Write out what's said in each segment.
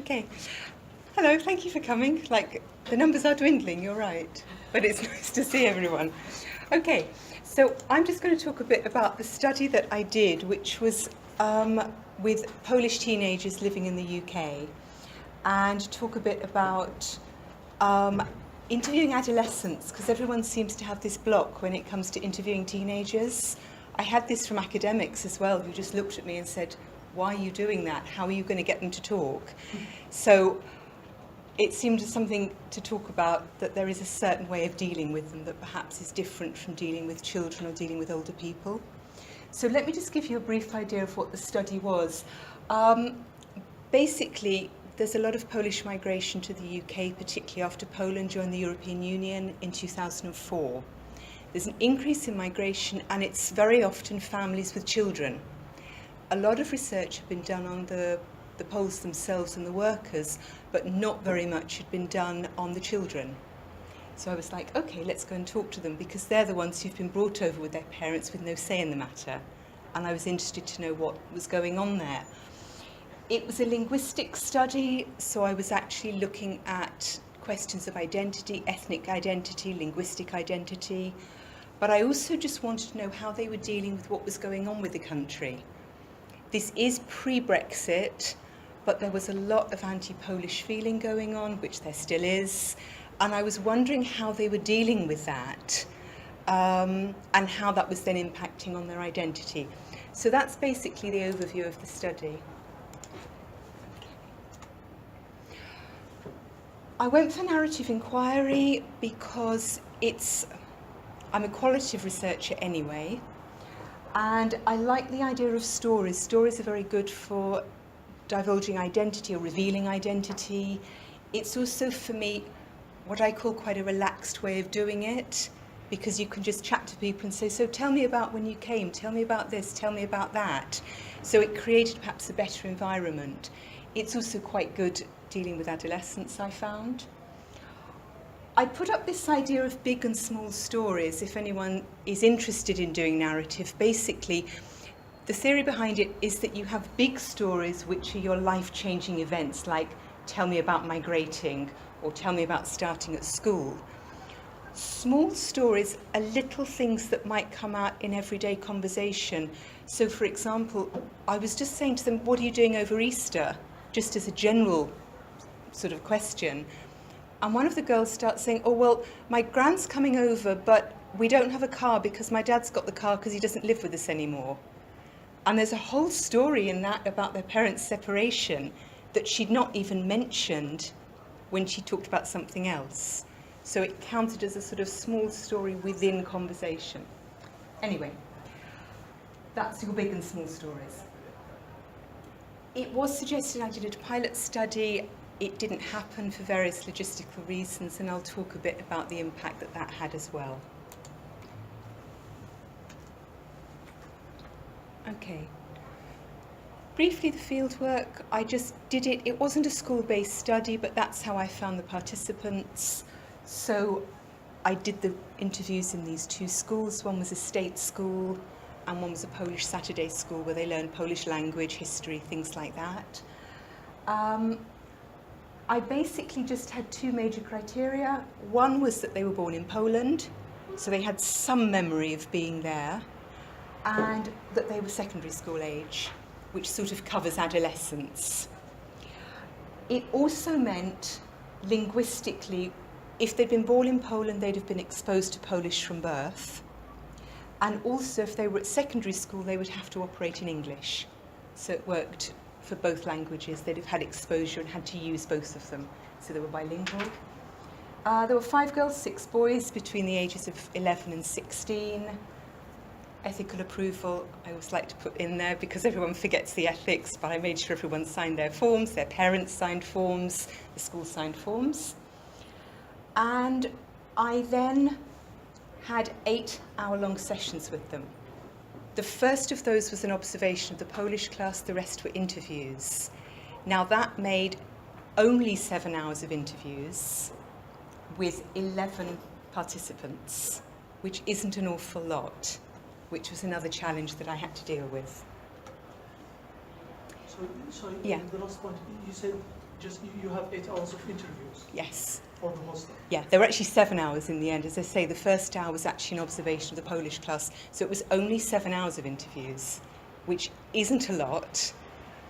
Okay. Hello, thank you for coming. Like, the numbers are dwindling, you're right. But it's nice to see everyone. Okay, so I'm just going to talk a bit about the study that I did, which was with Polish teenagers living in the UK, and talk a bit about interviewing adolescents, because everyone seems to have this block when it comes to interviewing teenagers. I had this from academics as well, who just looked at me and said, why are you doing that? How are you going to get them to talk? So it seemed something to talk about, that there is a certain way of dealing with them that perhaps is different from dealing with children or dealing with older people. So let me just give you a brief idea of what the study was. Basically, there's a lot of Polish migration to the UK, particularly after Poland joined the European Union in 2004. There's an increase in migration, and it's very often families with children. A lot of research had been done on the Poles themselves and the workers, but not very much had been done on the children. So I was like, okay, let's go and talk to them, because they're the ones who've been brought over with their parents with no say in the matter. And I was interested to know what was going on there. It was a linguistic study, so I was actually looking at questions of identity, ethnic identity, linguistic identity. But I also just wanted to know how they were dealing with what was going on with the country. This is pre-Brexit, but there was a lot of anti-Polish feeling going on, which there still is, and I was wondering how they were dealing with that, and how that was then impacting on their identity. So that's basically the overview of the study. I went for narrative inquiry because I'm a qualitative researcher anyway, and I like the idea of stories. Stories are very good for divulging identity or revealing identity. It's also, for me, what I call quite a relaxed way of doing it, because you can just chat to people and say, so tell me about when you came, tell me about this, tell me about that. So it created perhaps a better environment. It's also quite good dealing with adolescents, I found. I put up this idea of big and small stories, if anyone is interested in doing narrative. Basically, the theory behind it is that you have big stories which are your life-changing events, like tell me about migrating or tell me about starting at school. Small stories are little things that might come out in everyday conversation. So, for example, I was just saying to them, what are you doing over Easter? Just as a general sort of question. And one of the girls starts saying, oh, well, my grand's coming over, but we don't have a car because my dad's got the car because he doesn't live with us anymore. And there's a whole story in that about their parents' separation that she'd not even mentioned when she talked about something else. So it counted as a sort of small story within conversation. Anyway, that's your big and small stories. It was suggested I did a pilot study. It didn't happen for various logistical reasons, and I'll talk a bit about the impact that that had as well. Okay. Briefly, the fieldwork, I just did it. It wasn't a school-based study, but that's how I found the participants. So I did the interviews in these two schools. One was a state school, and one was a Polish Saturday school where they learn Polish language, history, things like that. I basically just had two major criteria. One was that they were born in Poland, so they had some memory of being there, and that they were secondary school age, which sort of covers adolescence. It also meant, linguistically, if they'd been born in Poland, they'd have been exposed to Polish from birth. And also, if they were at secondary school, they would have to operate in English. So it worked for both languages. They'd have had exposure and had to use both of them. So they were bilingual. There were 5 girls, 6 boys between the ages of 11 and 16. Ethical approval, I always like to put in there because everyone forgets the ethics, but I made sure everyone signed their forms, their parents signed forms, the school signed forms. And I then had 8-hour-long sessions with them. The first of those was an observation of the Polish class, the rest were interviews. Now that made only 7 hours of interviews with 11 participants, which isn't an awful lot, which was another challenge that I had to deal with. Sorry, Yeah. the last point, you said just you have 8 hours of interviews Yes. for the whole stuff. Yeah, there were actually 7 hours in the end. As I say, the first hour was actually an observation of the Polish class, so it was only 7 hours of interviews, which isn't a lot.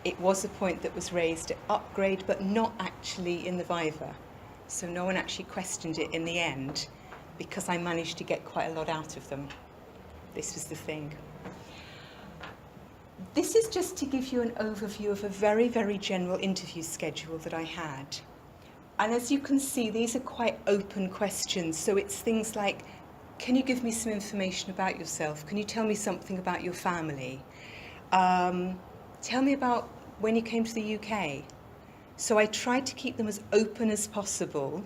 It was a point that was raised at upgrade, but not actually in the Viva. So no one actually questioned it in the end, because I managed to get quite a lot out of them. This was the thing. This is just to give you an overview of a very, very general interview schedule that I had. And as you can see, these are quite open questions. So it's things like, can you give me some information about yourself? Can you tell me something about your family? Tell me about when you came to the UK. So I tried to keep them as open as possible.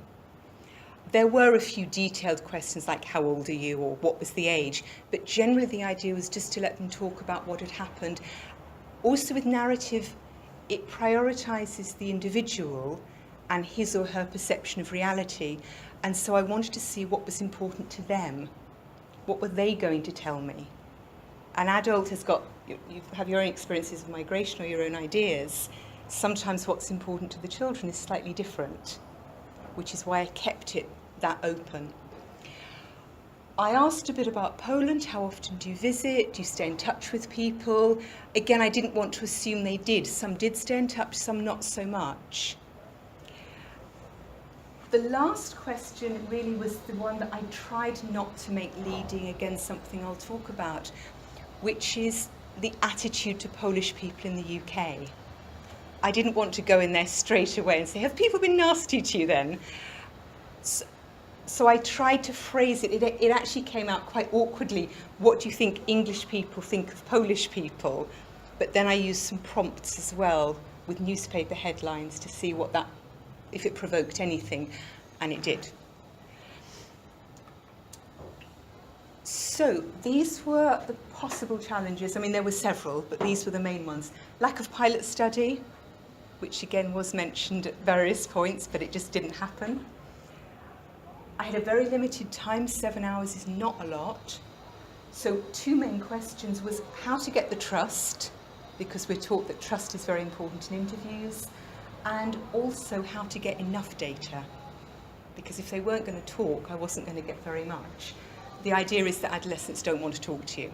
There were a few detailed questions like how old are you or what was the age, but generally the idea was just to let them talk about what had happened. Also with narrative, it prioritises the individual and his or her perception of reality, and so I wanted to see what was important to them. What were they going to tell me? An adult has got, you have your own experiences of migration or your own ideas. Sometimes what's important to the children is slightly different, which is why I kept it that open. I asked a bit about Poland. How often do you visit? Do you stay in touch with people? Again, I didn't want to assume they did. Some did stay in touch, some not so much. The last question really was the one that I tried not to make leading, again, something I'll talk about, which is the attitude to Polish people in the UK. I didn't want to go in there straight away and say, have people been nasty to you then? So I tried to phrase it. It actually came out quite awkwardly. What do you think English people think of Polish people? But then I used some prompts as well with newspaper headlines to see what that, if it provoked anything, and it did. So these were the possible challenges. I mean, there were several, but these were the main ones. Lack of pilot study, which again was mentioned at various points, but it just didn't happen. I had a very limited time. 7 hours is not a lot. So 2 main questions was how to get the trust, because we're taught that trust is very important in interviews, and also how to get enough data, because if they weren't going to talk, I wasn't going to get very much. The idea is that adolescents don't want to talk to you,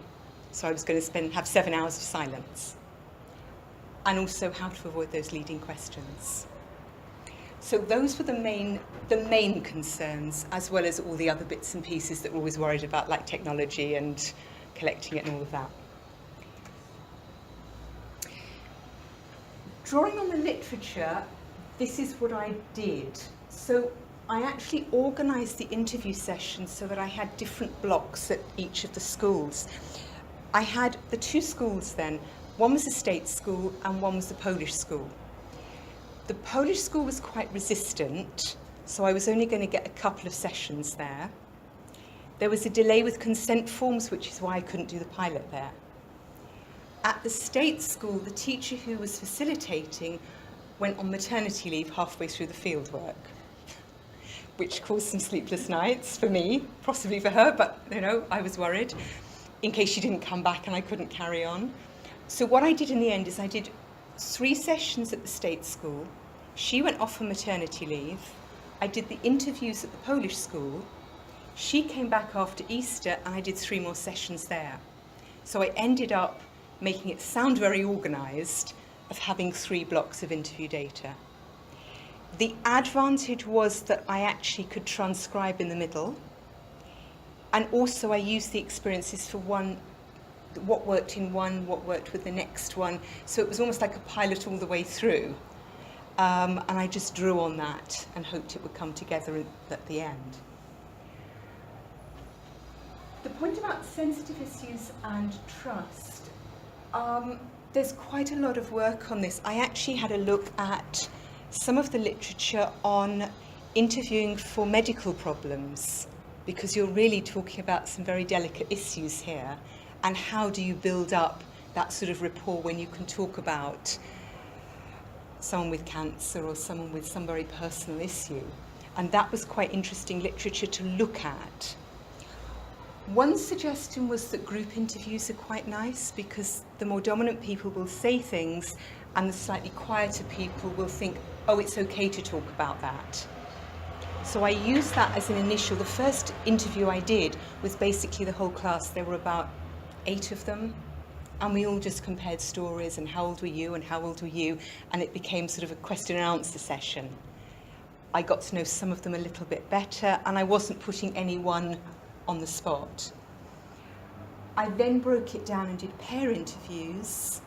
so I was going to have 7 hours of silence, and also how to avoid those leading questions. So those were the main concerns, as well as all the other bits and pieces that we're always worried about, like technology and collecting it and all of that. Drawing on the literature, this is what I did. So I actually organised the interview sessions so that I had different blocks at each of the schools. I had the 2 schools then. One was a state school and one was the Polish school. The Polish school was quite resistant, so I was only going to get a couple of sessions there. There was a delay with consent forms, which is why I couldn't do the pilot there. At the state school, the teacher who was facilitating went on maternity leave halfway through the fieldwork, which caused some sleepless nights for me, possibly for her, but I was worried in case she didn't come back and I couldn't carry on. So what I did in the end is I did 3 sessions at the state school. She went off on maternity leave. I did the interviews at the Polish school. She came back after Easter and I did 3 more sessions there. So I ended up making it sound very organised of having 3 blocks of interview data. The advantage was that I actually could transcribe in the middle, and also I used the experiences for one, what worked in one, what worked with the next one, so it was almost like a pilot all the way through, and I just drew on that and hoped it would come together at the end. The point about sensitive issues and trust, there's quite a lot of work on this. I actually had a look at some of the literature on interviewing for medical problems, because you're really talking about some very delicate issues here, and how do you build up that sort of rapport when you can talk about someone with cancer or someone with some very personal issue. And that was quite interesting literature to look at. One suggestion was that group interviews are quite nice, because the more dominant people will say things and the slightly quieter people will think, oh, it's okay to talk about that. So I used that as an initial. The first interview I did was basically the whole class. There were about 8 of them, and we all just compared stories and how old were you and how old were you, and it became sort of a question and answer session. I got to know some of them a little bit better, and I wasn't putting anyone on the spot. I then broke it down and did pair interviews,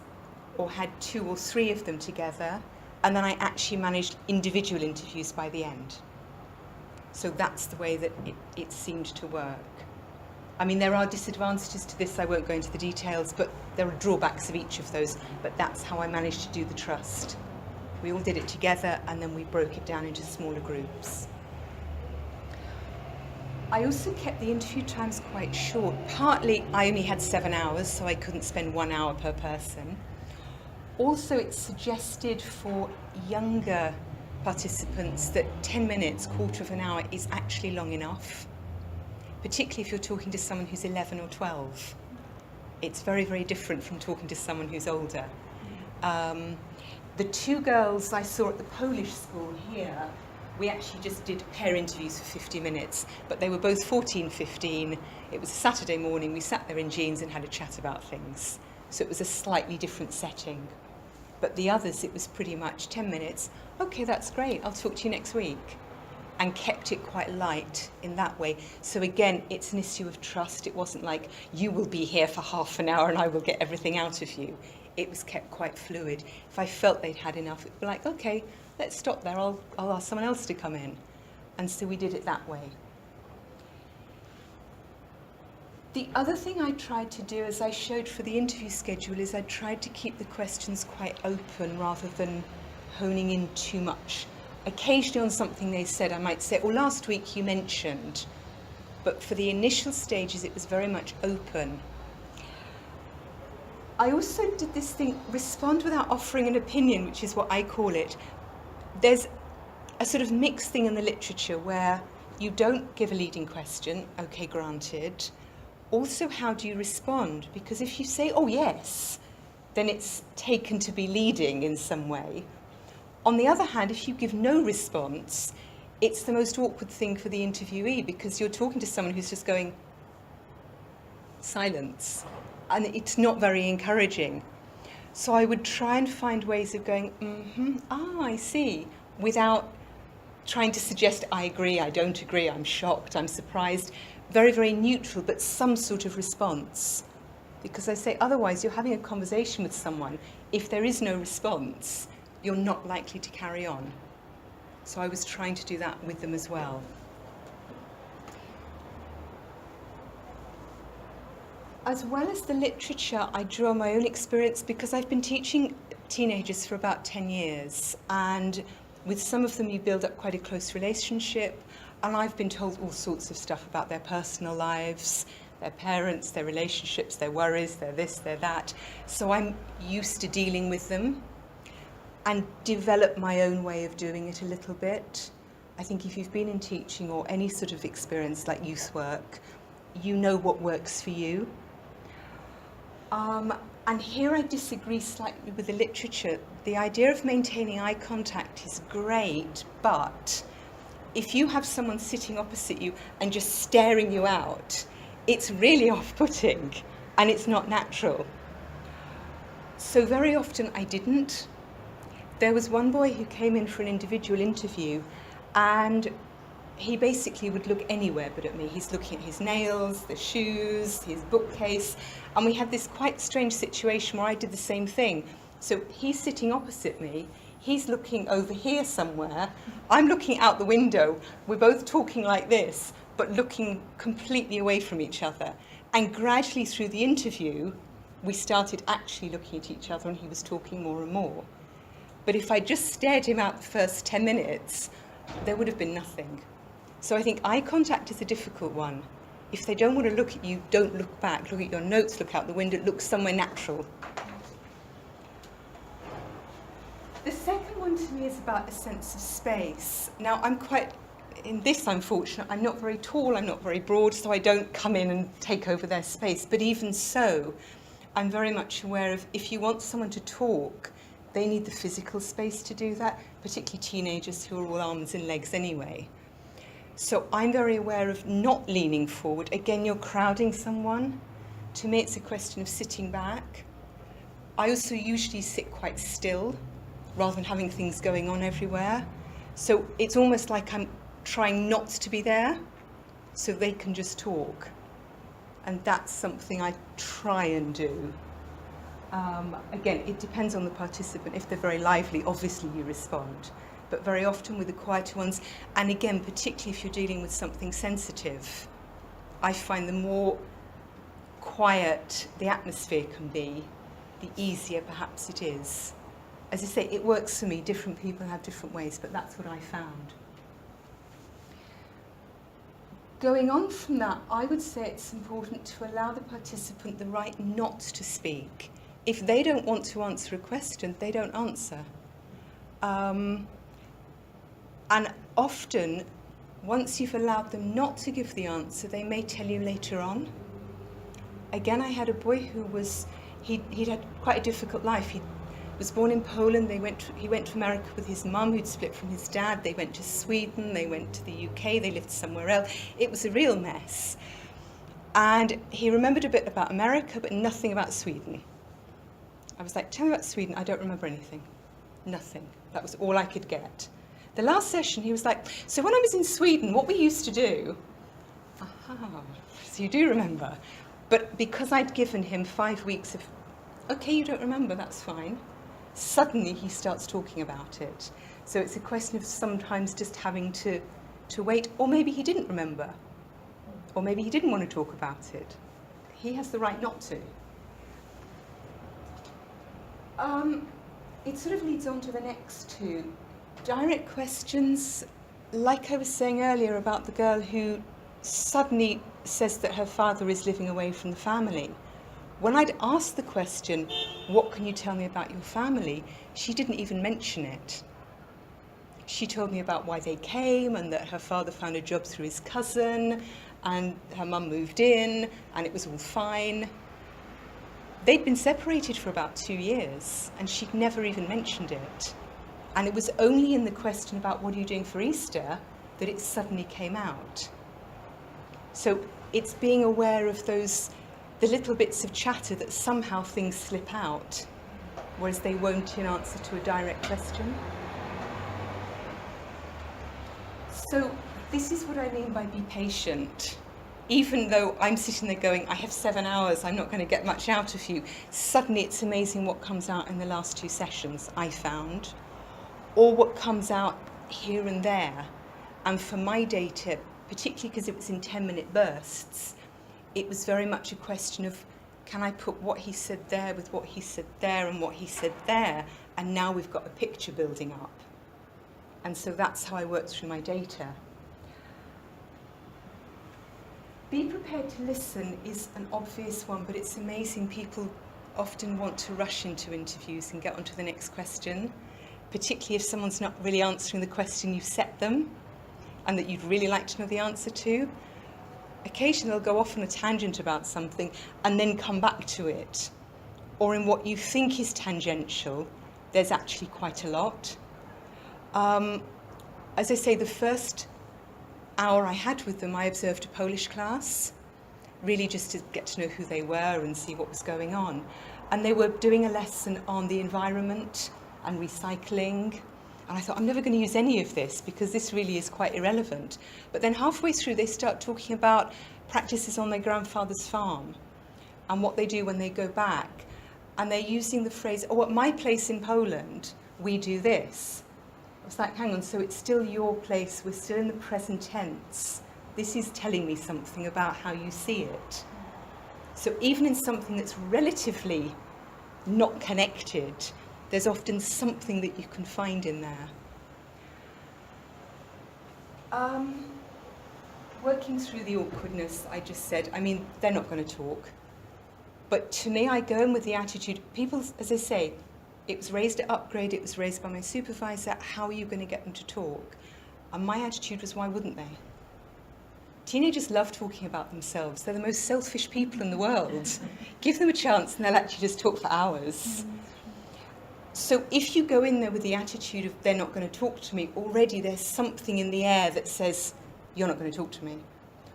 or had 2 or 3 of them together, and then I actually managed individual interviews by the end. So that's the way that it seemed to work. I mean, there are disadvantages to this. I won't go into the details, but there are drawbacks of each of those. But that's how I managed to do the trust. We all did it together, and then we broke it down into smaller groups. I also kept the interview times quite short. Partly, I only had 7 hours, so I couldn't spend 1 hour per person. Also, it's suggested for younger participants that 10 minutes, quarter of an hour, is actually long enough, particularly if you're talking to someone who's 11 or 12. It's very, very different from talking to someone who's older. The 2 girls I saw at the Polish school here, we actually just did pair interviews for 50 minutes, but they were both 14, 15. It was a Saturday morning. We sat there in jeans and had a chat about things. So it was a slightly different setting. But the others, it was pretty much 10 minutes. Okay, that's great. I'll talk to you next week. And kept it quite light in that way. So again, it's an issue of trust. It wasn't like, you will be here for half an hour and I will get everything out of you. It was kept quite fluid. If I felt they'd had enough, it'd be like, okay, let's stop there. I'll ask someone else to come in. And so we did it that way. The other thing I tried to do, as I showed for the interview schedule, is I tried to keep the questions quite open rather than honing in too much. Occasionally on something they said, I might say, oh, last week you mentioned. But for the initial stages, it was very much open. I also did this thing, respond without offering an opinion, which is what I call it. There's a sort of mixed thing in the literature where you don't give a leading question, okay, granted. Also, how do you respond? Because if you say, oh, yes, then it's taken to be leading in some way. On the other hand, if you give no response, it's the most awkward thing for the interviewee, because you're talking to someone who's just going, silence. And it's not very encouraging. So I would try and find ways of going, I see, without trying to suggest, I agree, I don't agree, I'm shocked, I'm surprised. Very, very neutral, but some sort of response. Because I say, otherwise, you're having a conversation with someone. If there is no response, you're not likely to carry on. So I was trying to do that with them as well. As well as the literature, I draw on my own experience, because I've been teaching teenagers for about 10 years. And with some of them, you build up quite a close relationship. And I've been told all sorts of stuff about their personal lives, their parents, their relationships, their worries, their this, their that. So I'm used to dealing with them and develop my own way of doing it a little bit. I think if you've been in teaching or any sort of experience like youth work, you know what works for you. And here I disagree slightly with the literature. The idea of maintaining eye contact is great, but if you have someone sitting opposite you and just staring you out, it's really off-putting and it's not natural. So very often I didn't. There was one boy who came in for an individual interview, and he basically would look anywhere but at me. He's looking at his nails, the shoes, his bookcase, and we had this quite strange situation where I did the same thing. So he's sitting opposite me, he's looking over here somewhere, I'm looking out the window, we're both talking like this, but looking completely away from each other. And gradually through the interview, we started actually looking at each other, and he was talking more and more. But if I just stared him out the first 10 minutes, there would have been nothing. So I think eye contact is a difficult one. If they don't want to look at you, don't look back. Look at your notes, look out the window, look somewhere natural. The second one to me is about a sense of space. Now, in this I'm fortunate. I'm not very tall, I'm not very broad, so I don't come in and take over their space. But even so, I'm very much aware of, if you want someone to talk, they need the physical space to do that. particularly teenagers who are all arms and legs anyway. So I'm very aware of not leaning forward. Again, you're crowding someone. To me, it's a question of sitting back. I also usually sit quite still rather than having things going on everywhere. So it's almost like I'm trying not to be there so they can just talk. And that's something I try and do. Again, it depends on the participant. If they're very lively, obviously you respond. But very often with the quieter ones, and again, particularly if you're dealing with something sensitive, I find the more quiet the atmosphere can be, the easier perhaps it is. As I say, it works for me. Different people have different ways, but that's what I found. Going on from that, I would say it's important to allow the participant the right not to speak. If they don't want to answer a question, they don't answer. And often, once you've allowed them not to give the answer, they may tell you later on. Again, I had a boy who he'd had quite a difficult life. He was born in Poland. He went to America with his mum, who'd split from his dad. They went to Sweden, they went to the UK, they lived somewhere else. It was a real mess. And he remembered a bit about America, but nothing about Sweden. I was like, tell me about Sweden. I don't remember anything. Nothing. That was all I could get. The last session, he was like, so when I was in Sweden, what we used to do... Aha, so you do remember. But because I'd given him 5 weeks of, okay, you don't remember, that's fine, suddenly he starts talking about it. So it's a question of sometimes just having to wait, or maybe he didn't remember, or maybe he didn't want to talk about it. He has the right not to. It sort of leads on to the next two. Direct questions, like I was saying earlier about the girl who suddenly says that her father is living away from the family. When I'd asked the question, what can you tell me about your family? She didn't even mention it. She told me about why they came and that her father found a job through his cousin and her mum moved in and it was all fine. They'd been separated for about 2 years and she'd never even mentioned it. And it was only in the question about what are you doing for Easter that it suddenly came out. So it's being aware of the little bits of chatter that somehow things slip out, whereas they won't in answer to a direct question. So this is what I mean by be patient. Even though I'm sitting there going, I have 7 hours, I'm not going to get much out of you, suddenly it's amazing what comes out in the last 2 sessions, I found, or what comes out here and there. And for my data, particularly because it was in 10-minute bursts, it was very much a question of, can I put what he said there with what he said there and what he said there, and now we've got a picture building up. And so that's how I worked through my data. Be prepared to listen is an obvious one, but it's amazing people often want to rush into interviews and get on to the next question, particularly if someone's not really answering the question you've set them and that you'd really like to know the answer to. Occasionally they'll go off on a tangent about something and then come back to it. Or in what you think is tangential, there's actually quite a lot. As I say, the first hour I had with them, I observed a Polish class, really just to get to know who they were and see what was going on. And they were doing a lesson on the environment and recycling. And I thought, I'm never going to use any of this because this really is quite irrelevant. But then halfway through, they start talking about practices on their grandfather's farm and what they do when they go back. And they're using the phrase, oh, at my place in Poland, we do this. I was like, hang on, so it's still your place, we're still in the present tense. This is telling me something about how you see it. So even in something that's relatively not connected, there's often something that you can find in there. Working through the awkwardness, I just said, I mean, they're not going to talk. But to me, I go in with the attitude, people, as I say, it was raised at Upgrade, it was raised by my supervisor, how are you going to get them to talk? And my attitude was, why wouldn't they? Teenagers love talking about themselves. They're the most selfish people in the world. Give them a chance and they'll actually just talk for hours. So if you go in there with the attitude of they're not going to talk to me, already there's something in the air that says you're not going to talk to me.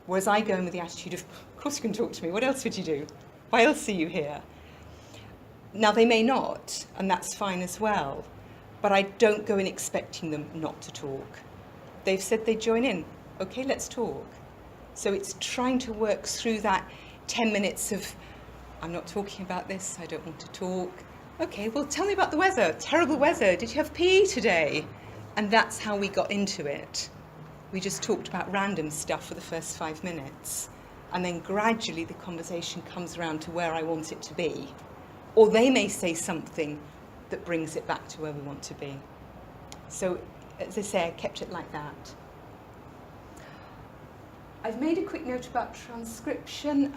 Whereas I go in with the attitude of course you can talk to me, what else would you do? Why else are you here? Now they may not, and that's fine as well, but I don't go in expecting them not to talk. They've said they'd join in, okay, let's talk. So it's trying to work through that 10 minutes of I'm not talking about this, I don't want to talk. Okay, well, tell me about the weather. Terrible weather. Did you have PE today? And that's how we got into it. We just talked about random stuff for the first 5 minutes. And then gradually the conversation comes around to where I want it to be. Or they may say something that brings it back to where we want to be. So, as I say, I kept it like that. I've made a quick note about transcription.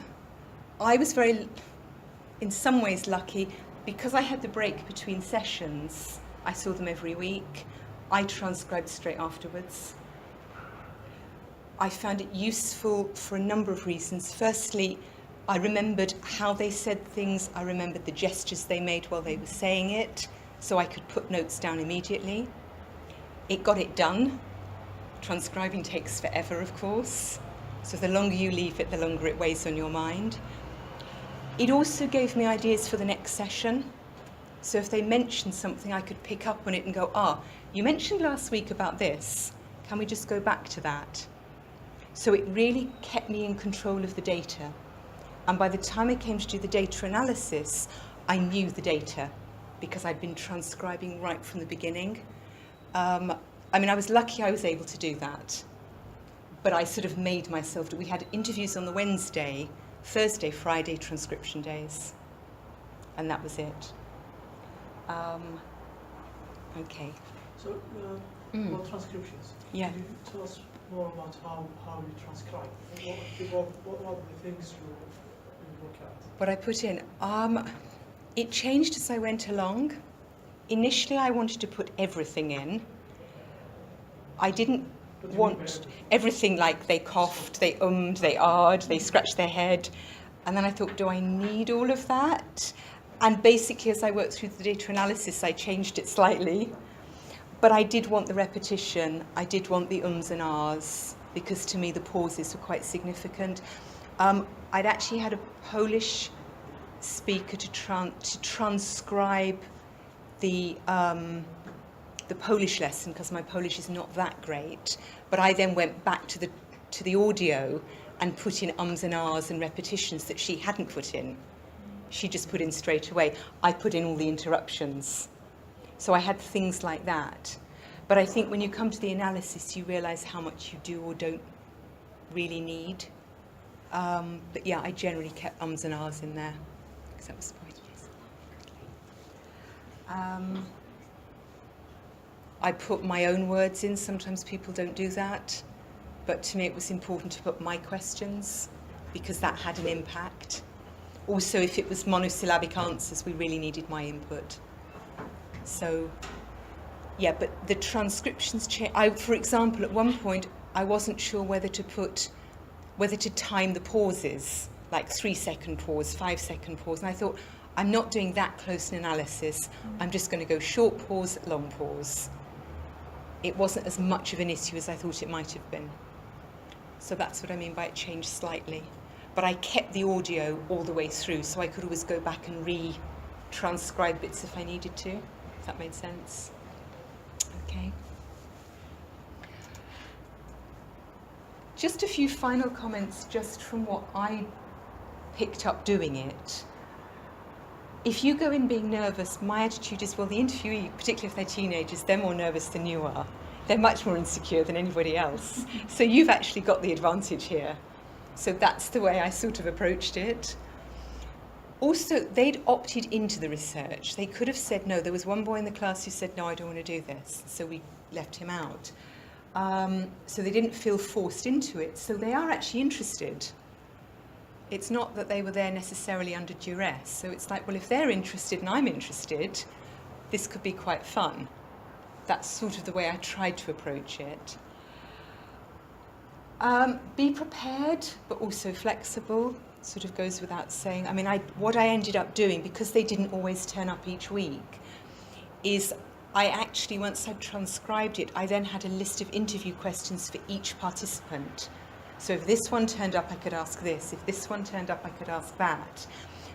I was in some ways lucky. Because I had the break between sessions, I saw them every week. I transcribed straight afterwards. I found it useful for a number of reasons. Firstly, I remembered how they said things. I remembered the gestures they made while they were saying it, so I could put notes down immediately. It got it done. Transcribing takes forever, of course. So the longer you leave it, the longer it weighs on your mind. It also gave me ideas for the next session. So if they mentioned something, I could pick up on it and go, you mentioned last week about this. Can we just go back to that? So it really kept me in control of the data. And by the time I came to do the data analysis, I knew the data because I'd been transcribing right from the beginning. I was lucky I was able to do that. But I sort of made myself, we had interviews on the Wednesday, Thursday, Friday, transcription days. And that was it. Okay. So, about transcriptions. Yeah. Can you tell us more about how you transcribe? What are the things you look at? What I put in? It changed as I went along. Initially, I wanted to put everything in. I didn't want everything, like they coughed, they ummed, they ahed, they scratched their head. And then I thought, do I need all of that? And basically, as I worked through the data analysis, I changed it slightly. But I did want the repetition. I did want the ums and ahs, because to me the pauses were quite significant. I'd actually had a Polish speaker to transcribe the Polish lesson, because my Polish is not that great. But I then went back to the audio and put in ums and ahs and repetitions that she hadn't put in. She just put in straight away. I put in all the interruptions. So I had things like that. But I think when you come to the analysis, you realise how much you do or don't really need. But yeah, I generally kept ums and ahs in there, because that was the point. I put my own words in. Sometimes people don't do that. But to me, it was important to put my questions, because that had an impact. Also, if it was monosyllabic answers, we really needed my input. So, yeah, but the transcriptions change. For example, at one point, I wasn't sure whether to time the pauses, like 3-second pause, 5-second pause. And I thought, I'm not doing that close an analysis. I'm just going to go short pause, long pause. It wasn't as much of an issue as I thought it might have been. So that's what I mean by it changed slightly. But I kept the audio all the way through, so I could always go back and re-transcribe bits if I needed to, if that made sense. Okay. Just a few final comments just from what I picked up doing it. If you go in being nervous, my attitude is, well, the interviewee, particularly if they're teenagers, they're more nervous than you are. They're much more insecure than anybody else. So you've actually got the advantage here. So that's the way I sort of approached it. Also, they'd opted into the research. They could have said no. There was one boy in the class who said, no, I don't want to do this. So we left him out. So they didn't feel forced into it. So they are actually interested. It's not that they were there necessarily under duress. So it's like, well, if they're interested and I'm interested, this could be quite fun. That's sort of the way I tried to approach it. Be prepared, but also flexible, sort of goes without saying. I mean, what I ended up doing, because they didn't always turn up each week, is I actually, once I'd transcribed it, I then had a list of interview questions for each participant. So if this one turned up, I could ask this. If this one turned up, I could ask that.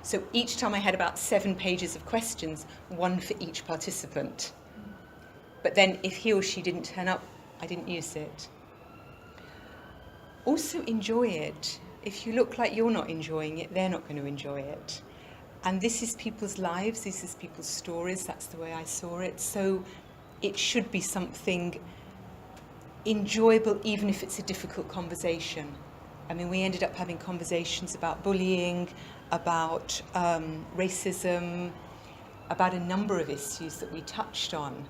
So each time I had about 7 pages of questions, one for each participant. But then if he or she didn't turn up, I didn't use it. Also enjoy it. If you look like you're not enjoying it, they're not going to enjoy it. And this is people's lives, this is people's stories, that's the way I saw it. So it should be something enjoyable, even if it's a difficult conversation. I mean, we ended up having conversations about bullying, about racism, about a number of issues that we touched on,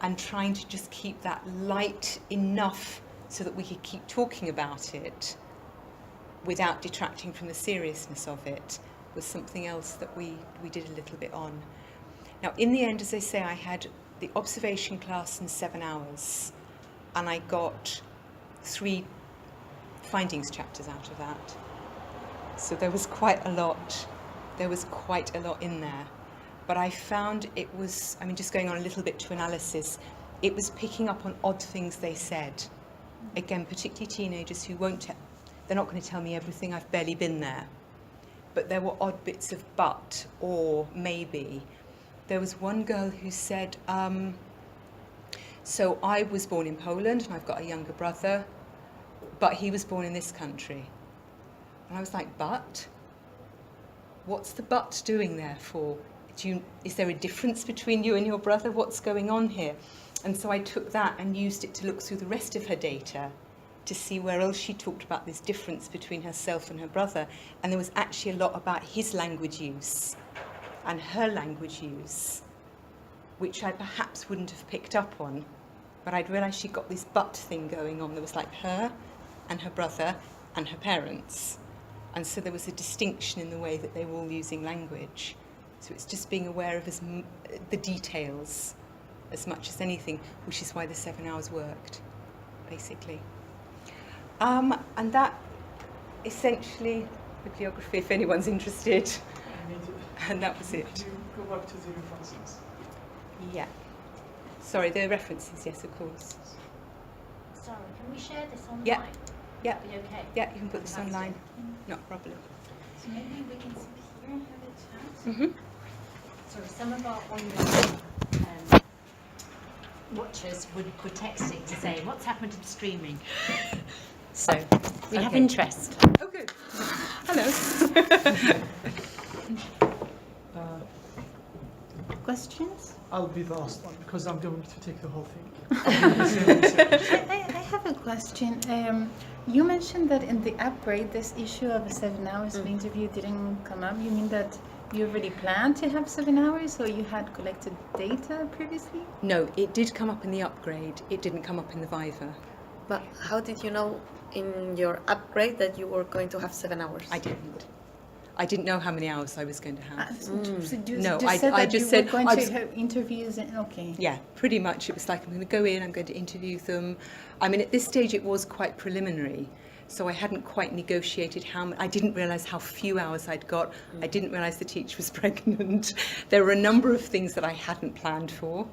and trying to just keep that light enough so that we could keep talking about it without detracting from the seriousness of it was something else that we did a little bit on. Now, in the end, as I say, I had the observation class in 7 hours, and I got 3 findings chapters out of that. So there was quite a lot. There was quite a lot in there. But I found it was, I mean, just going on a little bit to analysis, it was picking up on odd things they said. Again, particularly teenagers who they're not going to tell me everything, I've barely been there. But there were odd bits of but or maybe. There was one girl who said, so I was born in Poland and I've got a younger brother, but he was born in this country. And I was like, but? What's the but doing there for? Is there a difference between you and your brother? What's going on here? And so I took that and used it to look through the rest of her data to see where else she talked about this difference between herself and her brother. And there was actually a lot about his language use and her language use, which I perhaps wouldn't have picked up on. But I'd realised she got this but thing going on. There was like her and her brother and her parents. And so there was a distinction in the way that they were all using language. So it's just being aware of the details as much as anything, which is why the 7 hours worked, basically. And that essentially, bibliography, if anyone's interested, and that was it. Can you go back to the references? Yeah. Sorry, the references, yes, of course. Sara, can we share this online? Yeah. Yeah. Would that be okay? Yeah, you can put this Fantastic. online, not a problem. So maybe we can sit here and have a chat. Mm-hmm. Sorry, some of our watchers were texting to say, what's happened to the streaming? So, we have Okay. interest. Oh, good. Hello. Questions? I'll be the last one because I'm going to take the whole thing. I have a question. You mentioned that in the upgrade, this issue of 7 hours of interview didn't come up. You mean that you already planned to have 7 hours, or you had collected data previously? No, it did come up in the upgrade. It didn't come up in the Viva. But how did you know in your upgrade that you were going to have 7 hours? I didn't. I didn't know how many hours I was going to have. So you No, just I said that just you said were going I to was- have interviews. Okay. Yeah, pretty much. It was like, I'm going to go in, I'm going to interview them. I mean, at this stage, it was quite preliminary. So I hadn't quite negotiated I didn't realise how few hours I'd got. I didn't realise the teacher was pregnant. There were a number of things that I hadn't planned for.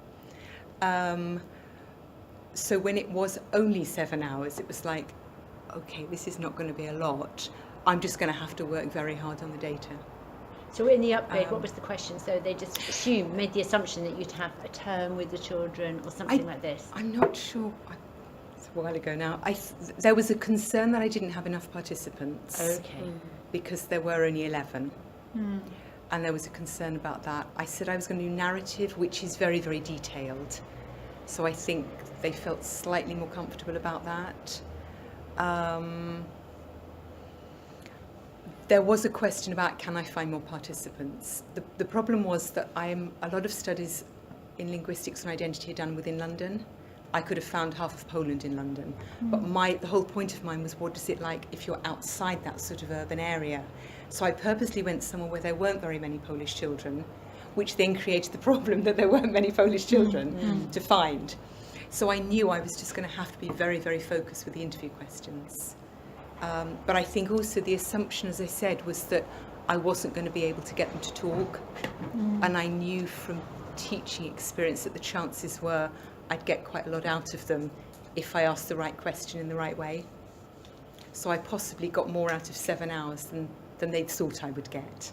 So when it was only 7 hours, it was like, okay, this is not going to be a lot. I'm just going to have to work very hard on the data. So in the upgrade, what was the question? So they just made the assumption that you'd have a term with the children or something like this? I'm not sure. It's a while ago now. There was a concern that I didn't have enough participants. Okay. Because there were only 11. And there was a concern about that. I said I was going to do narrative, which is very, very detailed. So I think they felt slightly more comfortable about that. There was a question about, can I find more participants? The problem was that a lot of studies in linguistics and identity are done within London. I could have found half of Poland in London. But the whole point of mine was, what is it like if you're outside that sort of urban area? So I purposely went somewhere where there weren't very many Polish children, which then created the problem that there weren't many Polish children to find. So I knew I was just going to have to be very, very focused with the interview questions. But I think also the assumption, as I said, was that I wasn't going to be able to get them to talk. And I knew from teaching experience that the chances were I'd get quite a lot out of them if I asked the right question in the right way. So I possibly got more out of 7 hours than they'd thought I would get.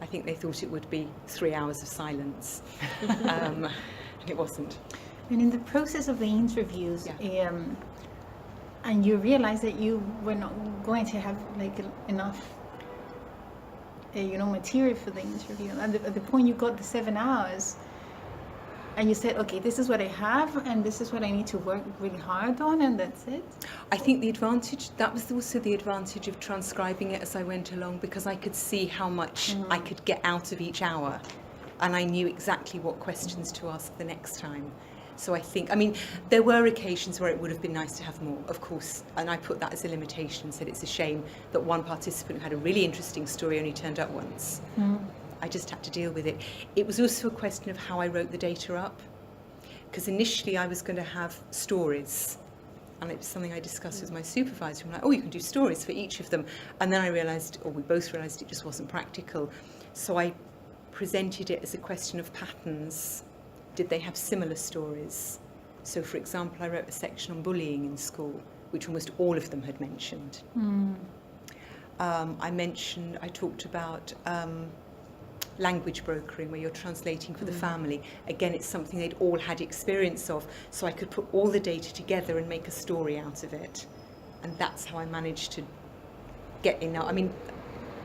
I think they thought it would be 3 hours of silence, and it wasn't. And in the process of the interviews, and you realized that you were not going to have like enough, material for the interview. At the point you got the 7 hours, and you said, okay, this is what I have, and this is what I need to work really hard on, and that's it. I think that was also the advantage of transcribing it as I went along, because I could see how much I could get out of each hour, and I knew exactly what questions to ask the next time. So I think, there were occasions where it would have been nice to have more, of course, and I put that as a limitation, said it's a shame that one participant who had a really interesting story only turned up once. I just had to deal with it. It was also a question of how I wrote the data up, because initially I was going to have stories, and it was something I discussed with my supervisor. I'm like, oh, you can do stories for each of them. And then I realised, or we both realised, it just wasn't practical. So I presented it as a question of patterns. Did they have similar stories? So, for example, I wrote a section on bullying in school, which almost all of them had mentioned. I talked about language brokering, where you're translating for the family. Again, it's something they'd all had experience of, so I could put all the data together and make a story out of it. And that's how I managed to get enough.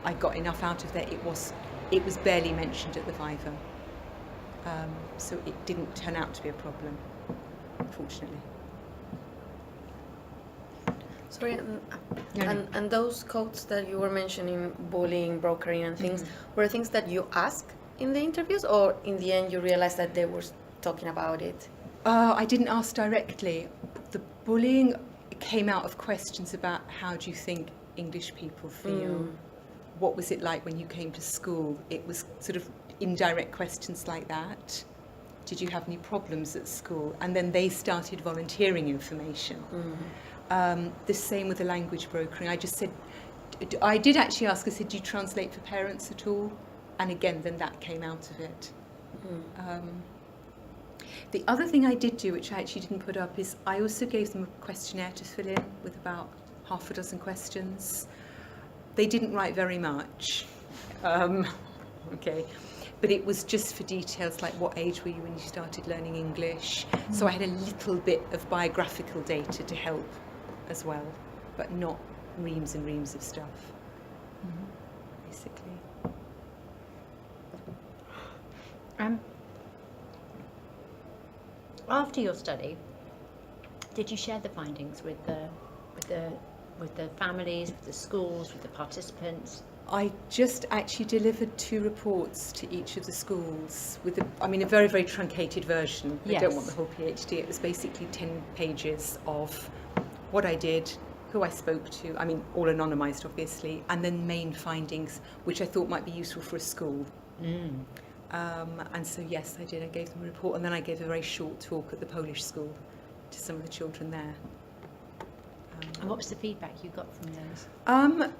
I got enough out of that. It was barely mentioned at the Viva. So it didn't turn out to be a problem, unfortunately. Sorry, and those codes that you were mentioning, bullying, brokering, and things, were things that you asked in the interviews, or in the end you realized that they were talking about it? I didn't ask directly. The bullying came out of questions about how do you think English people feel? What was it like when you came to school? It was sort of indirect questions like that. Did you have any problems at school? And then they started volunteering information. The same with the language brokering. I just said, I did actually ask, I said, do you translate for parents at all? And again, then that came out of it. The other thing I did do, which I actually didn't put up, is I also gave them a questionnaire to fill in with about half a dozen questions. They didn't write very much. But it was just for details like what age were you when you started learning English. So I had a little bit of biographical data to help as well, but not reams and reams of stuff, basically. After your study, did you share the findings with the families, with the schools, with the participants? I just actually delivered 2 reports to each of the schools with a very, very truncated version. I don't want the whole PhD. It was basically 10 pages of what I did, who I spoke to, all anonymised obviously, and then main findings, which I thought might be useful for a school. And so yes, I did. I gave them a report, and then I gave a very short talk at the Polish school to some of the children there. And what was the feedback you got from those?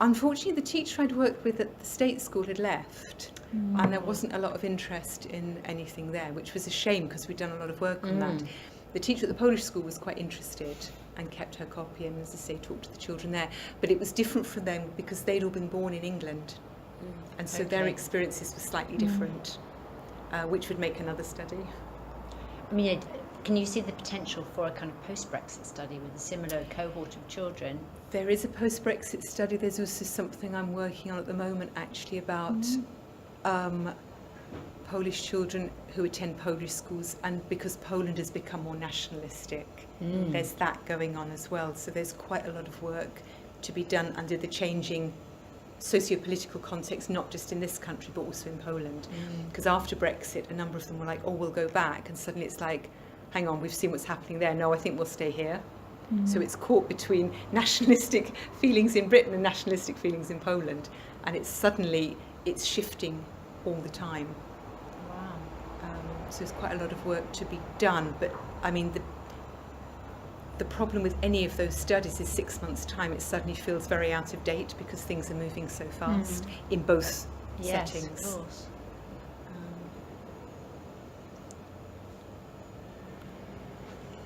Unfortunately, the teacher I'd worked with at the state school had left, and there wasn't a lot of interest in anything there, which was a shame because we'd done a lot of work on that. The teacher at the Polish school was quite interested and kept her copy and, as I say, talked to the children there. But it was different for them because they'd all been born in England, and so their experiences were slightly different, which would make another study. Can you see the potential for a kind of post-Brexit study with a similar cohort of children? There is a post-Brexit study. There's also something I'm working on at the moment, actually, about Polish children who attend Polish schools, and because Poland has become more nationalistic, there's that going on as well. So there's quite a lot of work to be done under the changing socio-political context, not just in this country, but also in Poland. Because after Brexit, a number of them were like, oh, we'll go back. And suddenly it's like, hang on, we've seen what's happening there. No, I think we'll stay here. So it's caught between nationalistic feelings in Britain and nationalistic feelings in Poland. And it's shifting all the time. Wow. So there's quite a lot of work to be done. But the problem with any of those studies is 6 months' time, it suddenly feels very out of date because things are moving so fast in both settings. Yes, of course.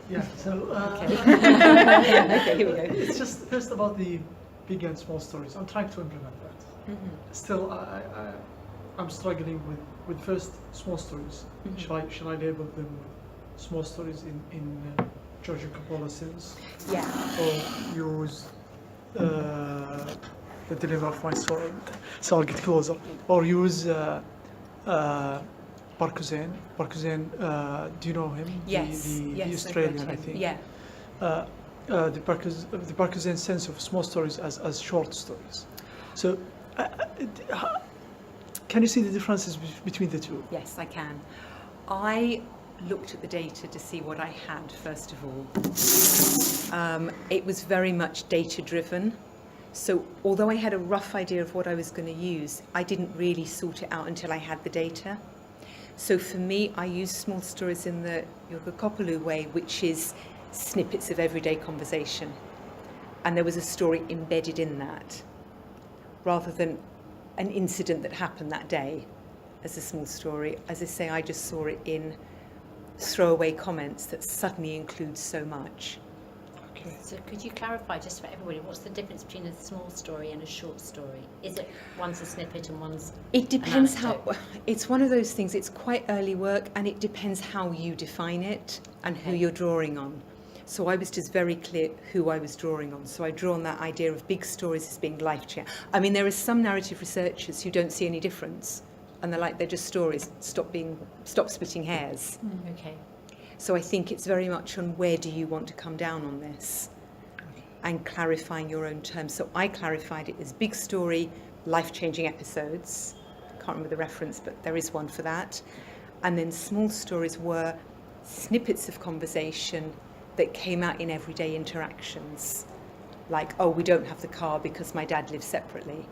Yeah, so Okay, here we go. it's just first about the big and small stories. I'm trying to implement that. Still, I'm struggling with first small stories. Shall I label them small stories in Giorgio Coppola's sense, Yeah. or use the dilemma of my soul? So I'll get closer, or use Barkuzen. Barkuzen, do you know him? Yes. The Yes, Australian, I've heard I him. think. Yeah. The Barkuzen sense of small stories as short stories. So, can you see the differences between the two? Yes, I can. I looked at the data to see what I had, first of all. It was very much data driven. So although I had a rough idea of what I was going to use, I didn't really sort it out until I had the data. So for me, I use small stories in the Gur-Geden way, which is snippets of everyday conversation. And there was a story embedded in that, rather than an incident that happened that day as a small story. As I say, I just saw it in throwaway comments that suddenly include so much. Okay. So could you clarify just for everybody, what's the difference between a small story and a short story? Is it one's a snippet and one's It depends an how, anecdote? it's one of those things, it's quite early work, and it depends how you define it and who Okay. you're drawing on. So I was just very clear who I was drawing on. So I draw on that idea of big stories as being life-changing. I mean, there are some narrative researchers who don't see any difference, and they're just stories, stop splitting hairs. Okay. So I think it's very much on where do you want to come down on this, and clarifying your own terms. So I clarified it as big story, life-changing episodes. Can't remember the reference, but there is one for that. And then small stories were snippets of conversation that came out in everyday interactions. Like, oh, we don't have the car because my dad lives separately.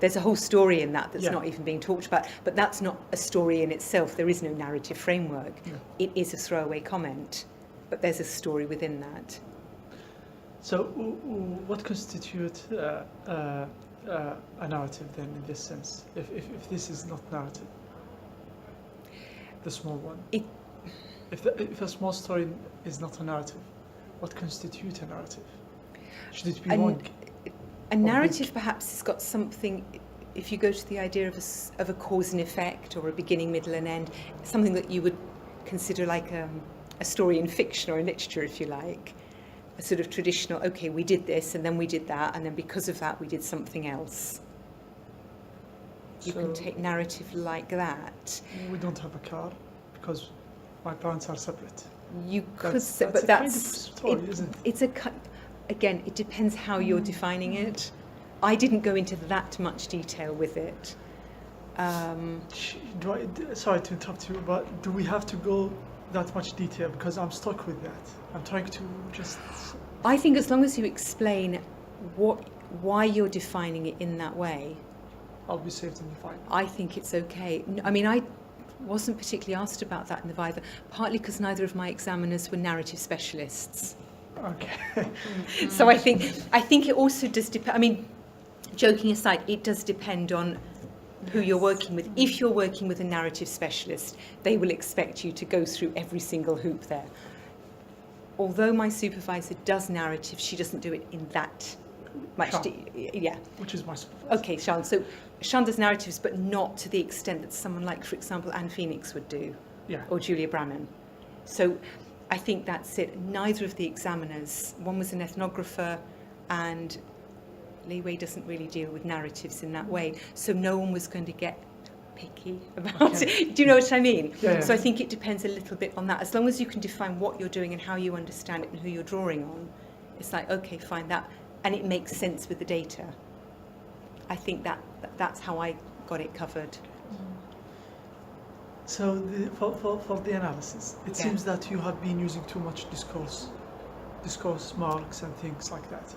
There's a whole story in that that's not even being talked about, but that's not a story in itself. There is no narrative framework. Yeah. It is a throwaway comment, but there's a story within that. So, what constitutes a narrative then, in this sense? If this is not narrative, the small one. If a small story is not a narrative, what constitutes a narrative? Should it be long? A narrative perhaps has got something, if you go to the idea of a cause and effect, or a beginning, middle and end, something that you would consider like a story in fiction or in literature, if you like. A sort of traditional, okay, we did this and then we did that, and then because of that we did something else. You can take narrative like that. We don't have a car because my parents are separate. You could say, that's but a that's kind of story, isn't it? It's again, it depends how you're defining it. I didn't go into that much detail with it. Sorry to interrupt you, but do we have to go that much detail? Because I'm stuck with that. I'm trying to just... I think as long as you explain why you're defining it in that way, I'll be saved in the final. I think it's okay. I mean, I wasn't particularly asked about that in the Viva, partly because neither of my examiners were narrative specialists. Okay. So I think it also does depend. I mean, joking aside, it does depend on who you're working with. If you're working with a narrative specialist, they will expect you to go through every single hoop there. Although my supervisor does narrative, she doesn't do it in that much. Yeah. Which is my supervisor. Okay, Sean. So Sean does narratives, but not to the extent that someone like, for example, Anne Phoenix would do, or Julia Brannan. So I think that's it. Neither of the examiners, one was an ethnographer, and Leeway doesn't really deal with narratives in that way. So no one was going to get picky about it. Do you know what I mean? Yeah. So I think it depends a little bit on that. As long as you can define what you're doing and how you understand it and who you're drawing on, it's like, okay, fine, that, and it makes sense with the data. I think that's how I got it covered. So for the analysis, it seems that you have been using too much discourse marks and things like that,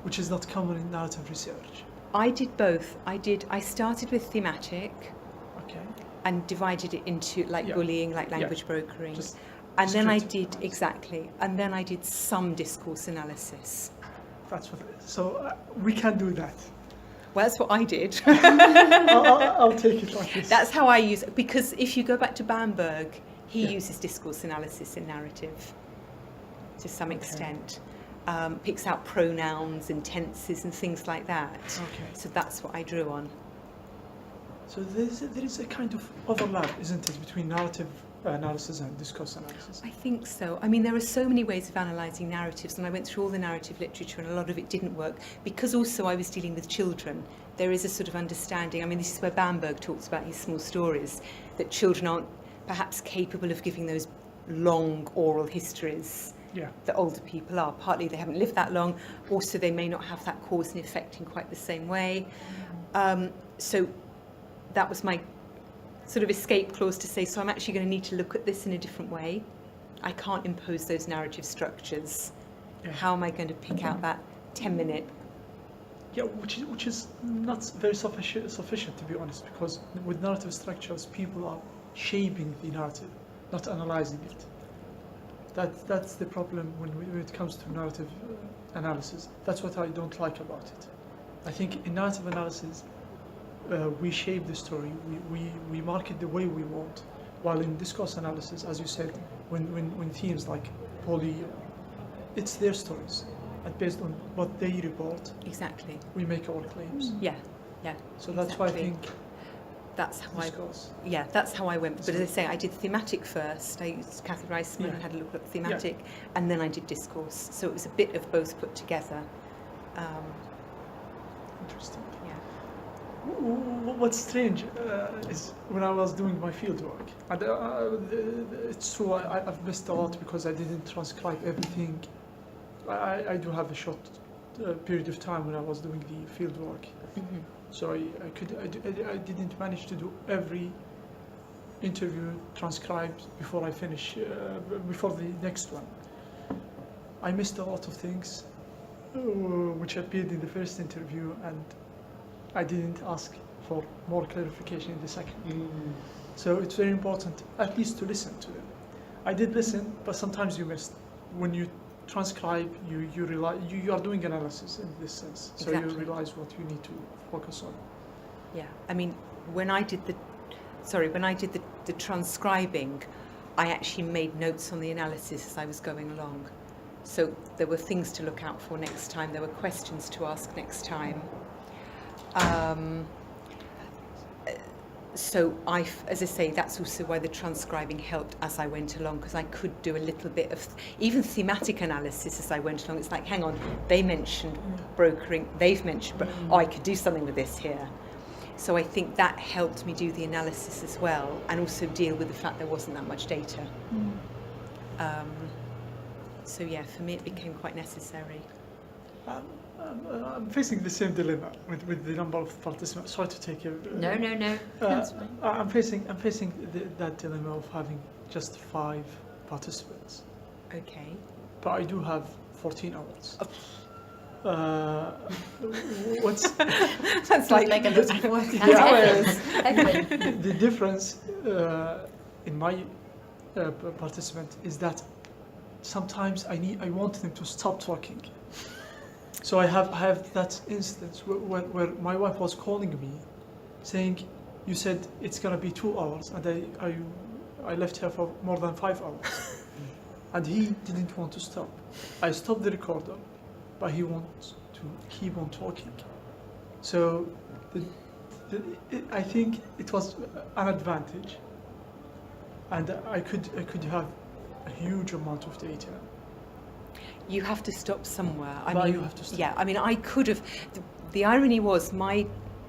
which is not common in narrative research. I did both. I started with thematic, and divided it into like bullying, like language brokering, and then I did and then I did some discourse analysis. That's what. So we can do that. Well, that's what I did. I'll take it like this. That's how I use it, because if you go back to Bamberg, he uses discourse analysis in narrative. to some extent. Picks out pronouns and tenses and things like that. Okay. So that's what I drew on. So there is a kind of overlap, isn't it, between narrative analysis and discourse analysis? I think so. I mean, there are so many ways of analysing narratives, and I went through all the narrative literature, and a lot of it didn't work because also I was dealing with children. There is a sort of understanding. I mean, this is where Bamberg talks about his small stories, that children aren't perhaps capable of giving those long oral histories that older people are. Partly they haven't lived that long, also they may not have that cause and effect in quite the same way. So that was my sort of escape clause to say, so I'm actually going to need to look at this in a different way. I can't impose those narrative structures. How am I going to pick out that 10-minute? Yeah, which is not very sufficient, to be honest, because with narrative structures, people are shaping the narrative, not analysing it. That's the problem when it comes to narrative analysis. That's what I don't like about it. I think in narrative analysis, we shape the story, we mark it the way we want, while in discourse analysis, as you said, when themes like poly, it's their stories, and based on what they report, exactly, we make our claims. Yeah. So that's why I think that's how discourse. that's how I went. But as I say, I did thematic first. I used Cathy Reisman and had a look at thematic, and then I did discourse. So it was a bit of both put together. Interesting. Yeah. What's strange is when I was doing my fieldwork, and it's true, I've missed a lot because I didn't transcribe everything. I do have a short period of time when I was doing the fieldwork, so I didn't manage to do every interview transcribed before I finish before the next one. I missed a lot of things which appeared in the first interview, and I didn't ask for more clarification in the second. So it's very important at least to listen to them. I did listen, but sometimes you missed. When you transcribe, you realize you are doing analysis in this sense, so you realize what you need to focus on. Yeah, I mean, when I did the transcribing, I actually made notes on the analysis as I was going along. So there were things to look out for next time. There were questions to ask next time. So as I say, that's also why the transcribing helped as I went along, because I could do a little bit of even thematic analysis as I went along. It's like, hang on, they mentioned brokering, they've mentioned, I could do something with this here. So I think that helped me do the analysis as well, and also deal with the fact there wasn't that much data. So yeah, for me it became quite necessary. I'm facing the same dilemma with the number of participants. Sorry to take you. No. That's fine. I'm facing that dilemma of having just 5 participants. Okay. But I do have 14 hours. What's that's like a lot of work. the difference in my participant is that sometimes I want them to stop talking. So I have that instance where my wife was calling me, saying, "You said it's gonna be 2 hours," and I left her for more than 5 hours, and he didn't want to stop. I stopped the recorder, but he wants to keep on talking. So I think it was an advantage, and I could have a huge amount of data. You have to stop somewhere. You have to stop. Yeah, I mean, I could have. The irony was my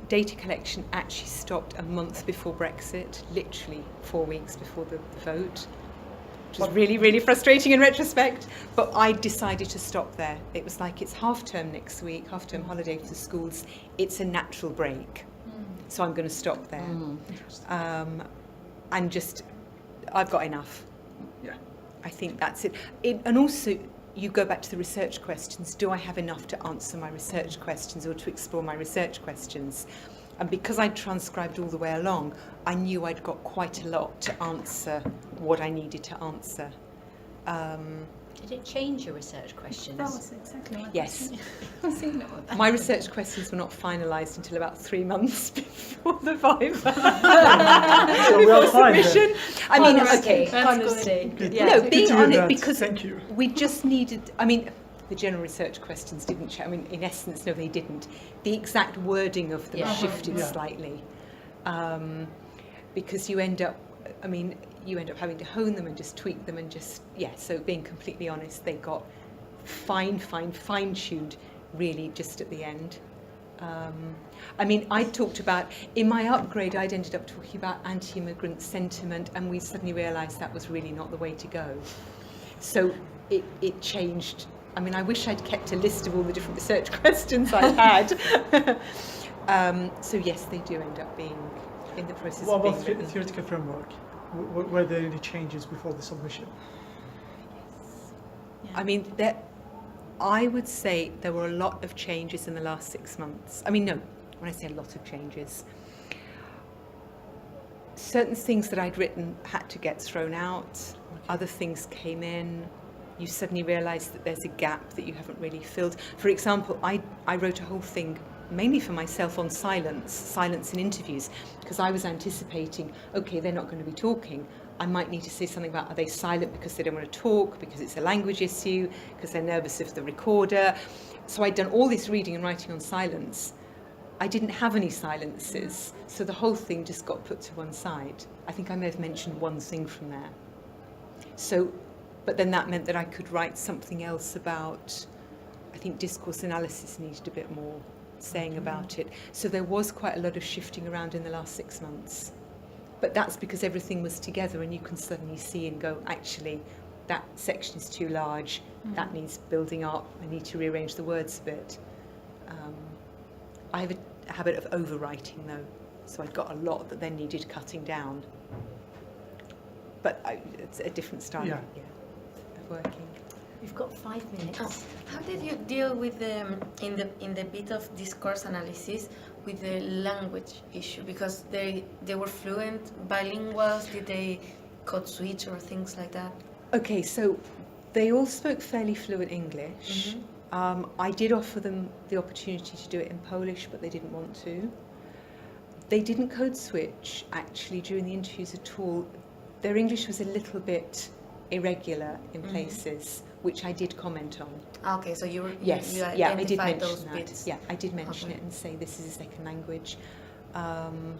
data collection actually stopped a month before Brexit, literally 4 weeks before the vote, which was really, really frustrating in retrospect. But I decided to stop there. It was like, it's half-term next week, half-term holiday for the schools. It's a natural break. So I'm going to stop there. And just, I've got enough. Yeah. I think that's it. And also, you go back to the research questions. Do I have enough to answer my research questions or to explore my research questions? And because I'd transcribed all the way along, I knew I'd got quite a lot to answer what I needed to answer. Did it change your research questions? That was exactly my Yes. question. I was thinking about that. My research questions were not finalised until about 3 months before the Viva. So we are Before fine then. submission. I mean, Honesty. okay. That's Honesty. Good. Yeah. No, Good being to hear honest, that. because Thank you. we just needed, I mean, the general research questions didn't change. I mean, in essence, no, they didn't. The exact wording of them Yeah. shifted Yeah. slightly. Because you end up having to hone them and just tweak them and just, so being completely honest, they got fine-tuned really just at the end. I mean, I talked about, in my upgrade, I'd ended up talking about anti-immigrant sentiment, and we suddenly realised that was really not the way to go. So it changed. I mean, I wish I'd kept a list of all the different research questions I had. So yes, they do end up being in the process What of being about written. theoretical framework? Were there any changes before the submission? I mean, I would say there were a lot of changes in the last 6 months. I mean, no, when I say a lot of changes, certain things that I'd written had to get thrown out, other things came in. You suddenly realise that there's a gap that you haven't really filled. For example, I wrote a whole thing mainly for myself on silence in interviews, because I was anticipating, okay, they're not going to be talking. I might need to say something about, are they silent because they don't want to talk, because it's a language issue, because they're nervous of the recorder. So I'd done all this reading and writing on silence. I didn't have any silences, so the whole thing just got put to one side. I think I may have mentioned one thing from there. So, but then that meant that I could write something else about, I think discourse analysis needed a bit more saying about it. So there was quite a lot of shifting around in the last 6 months. But that's because everything was together and you can suddenly see and go, actually, that section is too large, that needs building up, I need to rearrange the words a bit. I have a habit of overwriting though, so I'd got a lot that then needed cutting down. But it's a different style of working. We've got 5 minutes. How did you deal with in the bit of discourse analysis with the language issue? Because they were fluent, bilinguals. Did they code switch or things like that? Okay, so they all spoke fairly fluent English. I did offer them the opportunity to do it in Polish, but they didn't want to. They didn't code switch actually during the interviews at all. Their English was a little bit irregular in places, which I did comment on. Okay, so you were Yes, you I did identified mention those that. bits. Yeah, I did mention it and say this is a second language. And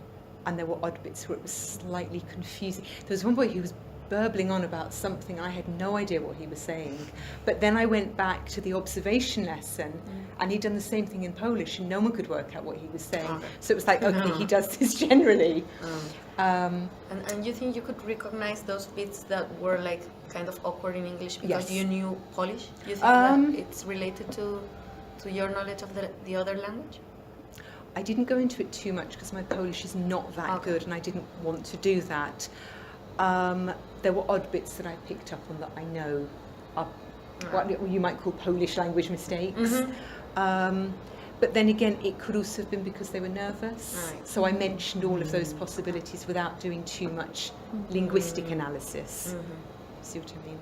there were odd bits where it was slightly confusing. There was one boy who was burbling on about something. I had no idea what he was saying. But then I went back to the observation lesson and he'd done the same thing in Polish and no one could work out what he was saying. Okay. So it was like, okay, he does this generally. And you think you could recognize those bits that were like kind of awkward in English because Yes. you knew Polish? You think that it's related to your knowledge of the other language? I didn't go into it too much because my Polish is not that good and I didn't want to do that. There were odd bits that I picked up on that I know are what you might call Polish language mistakes. But then again, it could also have been because they were nervous. Right. So I mentioned all of those possibilities without doing too much linguistic analysis. See what I mean?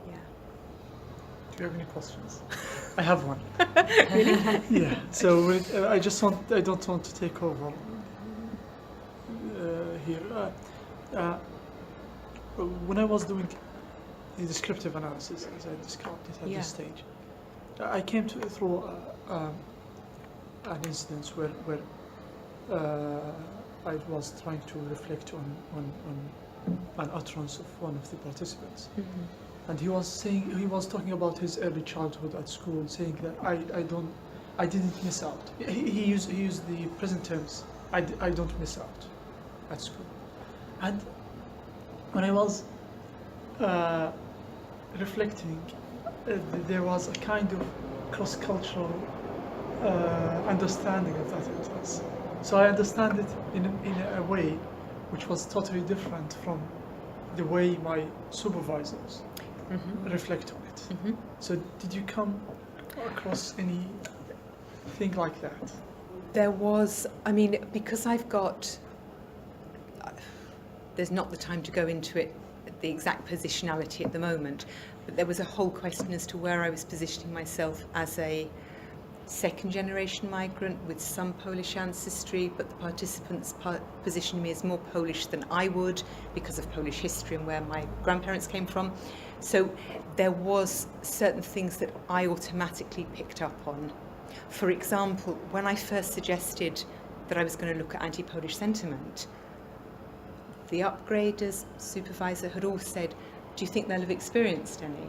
Yeah. Do you have any questions? I have one. Yeah. So I don't want to take over here. When I was doing the descriptive analysis, as I described it at this stage, I came through an instance where I was trying to reflect on an utterance of one of the participants. And he was talking about his early childhood at school, saying that I didn't miss out. He used the present tense. I don't miss out at school. And when I was reflecting, there was a kind of cross-cultural understanding of that utterance. So I understand it in a way which was totally different from the way my supervisors reflect on it. So did you come across anything like that? There was, I mean, because there's not the time to go into it the exact positionality at the moment, but there was a whole question as to where I was positioning myself as a second generation migrant with some Polish ancestry, but the participants positioned me as more Polish than I would because of Polish history and where my grandparents came from. So there was certain things that I automatically picked up on. For example, when I first suggested that I was going to look at anti-Polish sentiment, the upgraders, supervisor had all said, do you think they'll have experienced any?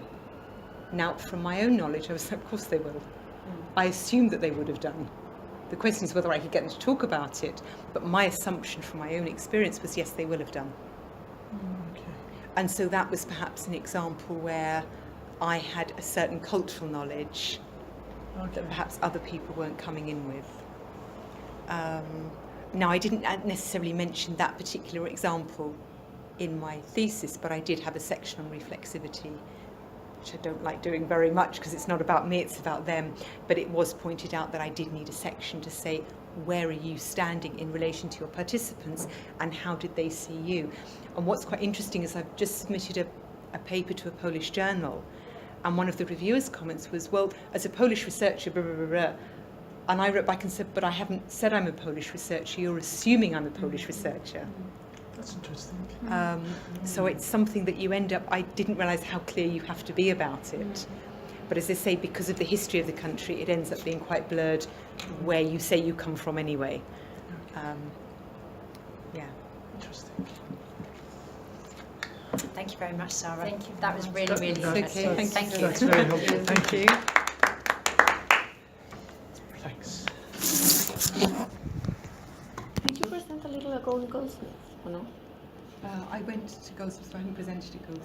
Now, from my own knowledge, I was like, of course they will. I assumed that they would have done. The question is whether I could get them to talk about it, but my assumption from my own experience was yes, they will have done. Okay. And so that was perhaps an example where I had a certain cultural knowledge that perhaps other people weren't coming in with. Now, I didn't necessarily mention that particular example in my thesis, but I did have a section on reflexivity, which I don't like doing very much because it's not about me, it's about them. But it was pointed out that I did need a section to say, where are you standing in relation to your participants and how did they see you? And what's quite interesting is I've just submitted a paper to a Polish journal, and one of the reviewers' comments was, well, as a Polish researcher, blah, blah, blah, blah. And I wrote back and said, but I haven't said I'm a Polish researcher, you're assuming I'm a Polish researcher. That's interesting. So it's something that you end up, I didn't realise how clear you have to be about it. But as I say, because of the history of the country, it ends up being quite blurred where you say you come from anyway. Yeah. Interesting. Thank you very much, Sara. Thank you That was very really, much. really That's interesting. okay, thank you. That's very helpful. Thank you. Thanks. Did you present a little ago in Goldsmith, or no? I went to Goldsmith, so I haven't presented at Goldsmith.